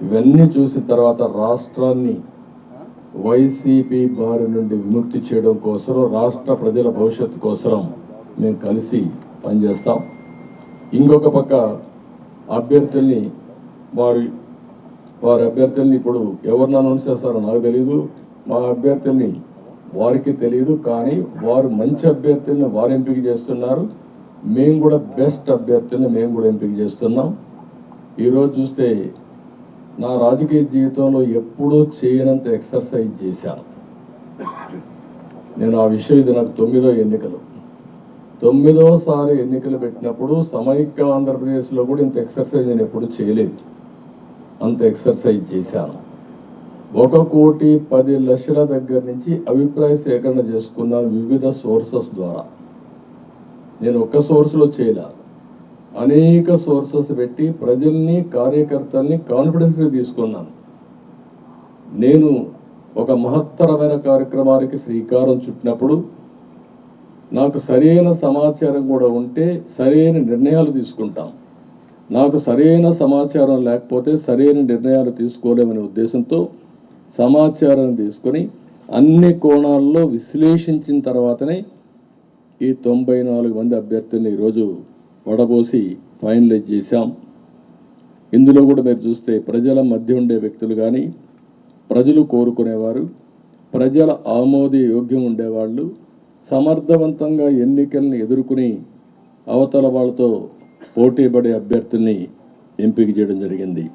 ఇవన్నీ చూసిన తర్వాత రాష్ట్రాన్ని వైసీపీ బారి నుండి విముక్తి చేయడం కోసం, రాష్ట్ర ప్రజల భవిష్యత్తు కోసం మేము కలిసి పనిచేస్తాం. ఇంకొక పక్క అభ్యర్థుల్ని వారి అభ్యర్థుల్ని ఇప్పుడు ఎవరిని అనౌన్స్ చేస్తారో నాకు తెలియదు. మా అభ్యర్థుల్ని వారికి తెలియదు, కానీ వారు మంచి అభ్యర్థుల్ని వారు ఎంపిక చేస్తున్నారు. మేము కూడా బెస్ట్ అభ్యర్థుల్ని మేము కూడా ఎంపిక చేస్తున్నాం. ఈరోజు చూస్తే నా రాజకీయ జీవితంలో ఎప్పుడూ చేయనంత ఎక్సర్సైజ్ చేశాను నేను. ఆ విషయం ఇది నాకు 9వ ఎన్నికలు, 9వసారి ఎన్నికలు పెట్టినప్పుడు సమైక్య ఆంధ్రప్రదేశ్లో కూడా ఇంత ఎక్సర్సైజ్ నేను ఎప్పుడు చేయలేదు. అంత ఎక్సర్సైజ్ చేశాను. 1,10,00,000 దగ్గర నుంచి అభిప్రాయ సేకరణ చేసుకున్నాను వివిధ సోర్సెస్ ద్వారా. నేను ఒక్క సోర్స్లో చేయలే, అనేక సోర్సెస్ పెట్టి ప్రజల్ని, కార్యకర్తల్ని కాన్ఫిడెన్స్గా తీసుకున్నాను. నేను ఒక మహత్తరమైన కార్యక్రమానికి శ్రీకారం చుట్టినప్పుడు నాకు సరైన సమాచారం కూడా ఉంటే సరైన నిర్ణయాలు తీసుకుంటాం. నాకు సరైన సమాచారం లేకపోతే సరైన నిర్ణయాలు తీసుకోలేమనే ఉద్దేశంతో సమాచారం తీసుకొని అన్ని కోణాల్లో విశ్లేషించిన తర్వాతనే ఈ 94 మంది అభ్యర్థుల్ని ఈరోజు వడబోసి ఫైనలైజ్ చేశాం. ఇందులో కూడా మీరు చూస్తే ప్రజల మధ్య ఉండే వ్యక్తులు కానీ, ప్రజలు కోరుకునేవారు, ప్రజల ఆమోదయోగ్యం ఉండేవాళ్ళు, సమర్థవంతంగా ఎన్నికల్ని ఎదుర్కొని అవతల వాళ్ళతో పోటీపడే అభ్యర్థుల్ని ఎంపిక చేయడం జరిగింది.